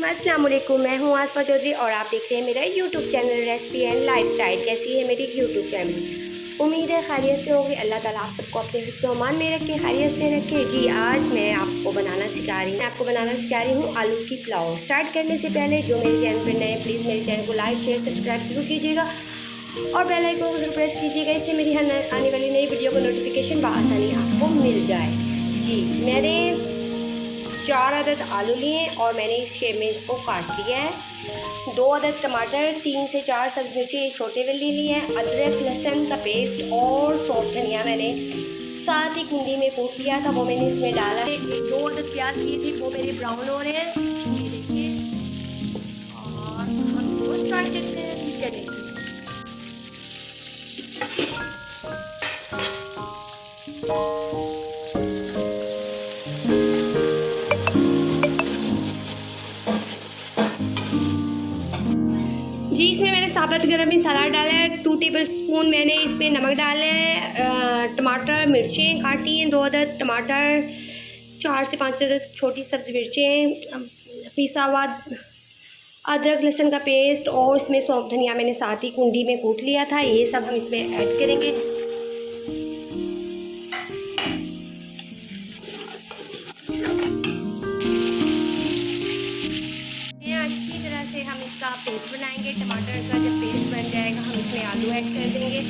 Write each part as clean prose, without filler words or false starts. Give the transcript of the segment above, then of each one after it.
अस्सलाम वालेकुम, मैं हूँ आसमा चौधरी और आप देख रहे हैं मेरा YouTube channel recipe and lifestyle. कैसी है मेरी यूट्यूब फैमिली? उम्मीद है खैरियत से होगी। अल्लाह ताला आप सबको अपने हिफ्ज़-ओ-अमान में रखे, खैरियत से रखे। जी आज मैं आपको बनाना सिखा रही हूँ आलू की पुलाव। स्टार्ट करने से पहले जो मेरे चैनल पर नए प्लीज़ मेरे चैनल को लाइक शेयर सब्सक्राइब जरूर कीजिएगा और बेल आइकन को जरूर प्रेस कीजिएगा, इससे मेरी आने वाली नई वीडियो का नोटिफिकेशन बआसानी आपको मिल जाए। जी मैंने 4 अदद आलू लिए और मैंने इस शेप में इसको काट लिया है। 2 अदद टमाटर, 3 से 4 सब्ज़ मिर्ची एक छोटे वाली ली है, अदरक लहसुन का पेस्ट और सौंफ धनिया मैंने साथ ही कुंडी में कूट लिया था, वो मैंने इसमें डाला है। 2 अदद प्याज लिए थे, वो मेरे ब्राउन हो रहे हैं, ये देखिए। और हम इसको स्टार्ट करते हैं। चलिए जी, इसमें मैंने साबुत गरम मसाला डाला है, 2 टेबल स्पून मैंने इसमें नमक डाला है। टमाटर मिर्चें काटी हैं, 2 अदद टमाटर, 4 से 5 अदद छोटी सब्ज़ी मिर्चें, पिसा हुआ अदरक लहसुन का पेस्ट और इसमें सौंफ धनिया मैंने साथ ही कुंडी में कूट लिया था, ये सब हम इसमें ऐड करेंगे। हम इसका पेस्ट बनाएंगे। टमाटर का जब पेस्ट बन जाएगा हम इसमें आलू ऐड कर देंगे।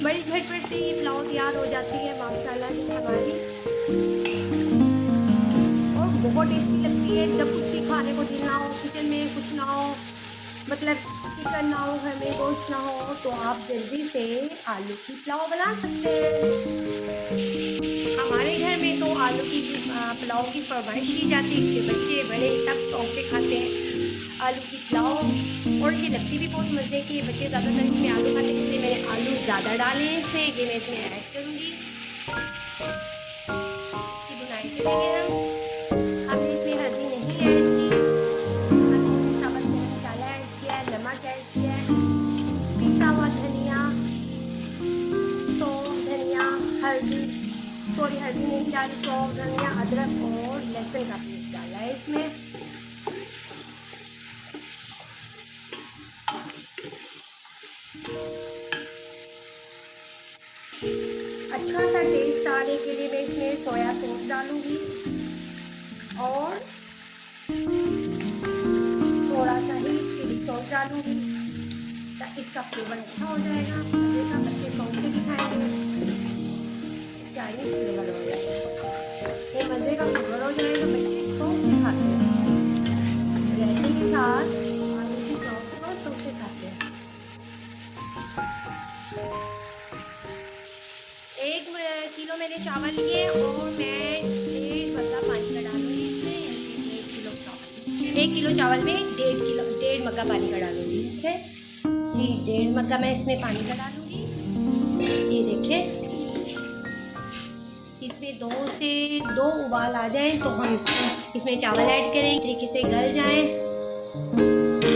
बड़ी झटपट से ये पुलाव तैयार हो जाती है माशाल्लाह से हमारी, और बहुत टेस्टी लगती है। जब कुछ भी खाने को दिन ना हो, किचन में कुछ ना हो, मतलब चिकन ना हो, घर में गोश्त ना हो, तो आप जल्दी से आलू की पुलाव बना सकते हैं। हमारे घर में तो आलू की पुलाव की फरमाइश की जाती है कि बच्चे बड़े सब शौक से खाते हैं आलू की पुलाव, और ये लगती भी बहुत मज़े की। बच्चे ज़्यादातर इसमें आलू खाते हैं, इसलिए मैंने आलू ज़्यादा डाले हैं इससे, ये मैं इसमें ऐड करूँगी। इसकी बुनाई करेंगे हमने इसमें हल्दी नहीं ऐड की, हमने साबुत गरम मसाला ऐड किया है, नमक ऐड किया है, पिसा हुआ धनिया, सौंफ धनिया, हल्दी नहीं डाली, सौंफ धनिया, अदरक और लहसुन का पेस्ट डाला है इसमें। अच्छा सा टेस्ट आने के लिए मैं इसमें सोया सॉस डालूंगी और थोड़ा सा ही चिली सॉस डालूंगी, ताकि इसका फ्लेवर अच्छा हो जाएगा। जैसा बच्चे शौक से भी खाएंगे, चाइनीज फ्लेवर हो जाएगा, ये मज़े का फ्लेवर हो जाएगा, बच्चे शौक से खाते हैं। रेडी के साथ आलू की पुलाव शौक से खाते हैं। 1 किलो मैंने चावल लिए और मैं 1.5 मग्गा पानी का डालूंगी इसमें। 1 किलो चावल में 1.5 मग्गा पानी का डालूंगी इसमें। जी 1.5 मग्गा मैं इसमें पानी का डालूंगी। ये देखिए, इसमें 2 उबाल आ जाए तो हम इसमें चावल ऐड करें, तरीके से गल जाएं,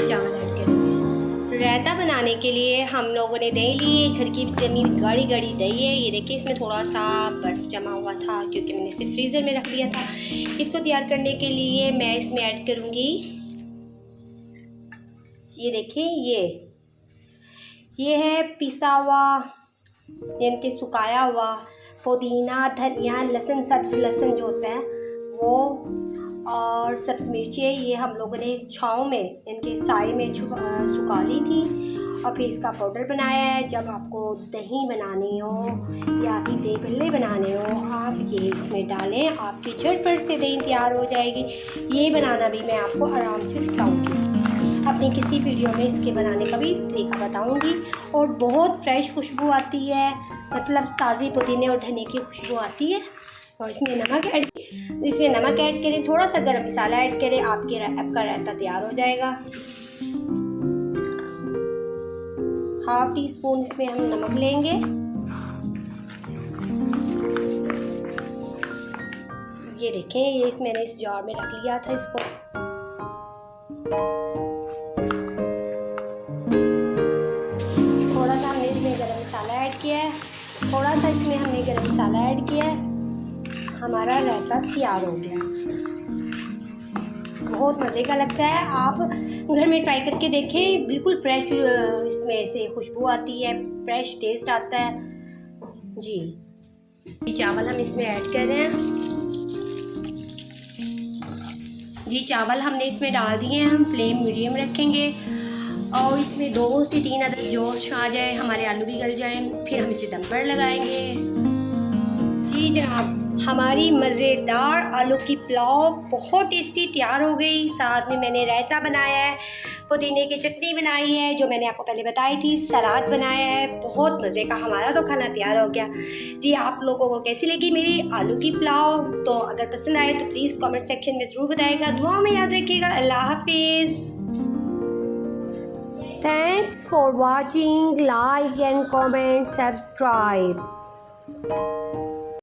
चावल ऐड करेंगे। रायता बनाने के लिए हम लोगों ने दही ली, घर की जमी गाढ़ी दही है। ये देखिए, इसमें थोड़ा सा बर्फ़ जमा हुआ था क्योंकि मैंने इसे फ्रीज़र में रख दिया था। इसको तैयार करने के लिए मैं इसमें ऐड करूँगी, ये देखिए, ये है पिसा हुआ यानी कि सुखाया हुआ पुदीना, धनिया, लहसुन, सब्ज़ लहसुन जो होता है वो, और सब्ज़ मिर्ची है। ये हम लोगों ने छाँव में इनके साए में सुखा ली थी और फिर इसका पाउडर बनाया है। जब आपको दही बनानी हो या फिर दही भल्ले बनाने हो, आप ये इसमें डालें, आपकी झटपट से दही तैयार हो जाएगी। ये बनाना भी मैं आपको आराम से सिखाऊंगी, अपनी किसी वीडियो में इसके बनाने का भी तरीका बताऊंगी। और बहुत फ्रेश खुशबू आती है, मतलब ताज़ी पुदीने और धनिया की खुशबू आती है। और इसमें नमक ऐड करें, थोड़ा सा गरम मसाला ऐड करें, आपका रायता तैयार हो जाएगा। 1/2 टीस्पून इसमें हम नमक लेंगे। ये देखें, ये मैंने इस जार में रख लिया था इसको। थोड़ा सा हमने इसमें गरम मसाला ऐड किया है, हमारा रायता तैयार हो गया। बहुत मज़े का लगता है। आप घर में ट्राई करके देखें, बिल्कुल फ्रेश इसमें से खुशबू आती है, फ्रेश टेस्ट आता है जी। चावल हम इसमें ऐड कर रहे हैं जी। चावल हमने इसमें डाल दिए हैं। हम फ्लेम मीडियम रखेंगे और इसमें 2 से 3 अदद जोश आ जाए, हमारे आलू भी गल जाएं, फिर हम इसे दम पर लगाएंगे जी जनाब। हमारी मज़ेदार आलू की पुलाव बहुत टेस्टी तैयार हो गई। साथ में मैंने रायता बनाया है, पुदीने की चटनी बनाई है जो मैंने आपको पहले बताई थी, सलाद बनाया है। बहुत मज़े का हमारा तो खाना तैयार हो गया जी। आप लोगों को कैसी लगी मेरी आलू की पुलाव? तो अगर पसंद आए तो प्लीज़ कमेंट सेक्शन में ज़रूर बताइएगा। दुआ में याद रखिएगा। अल्लाह हाफिज़। Thanks for watching. Like and comment, subscribe.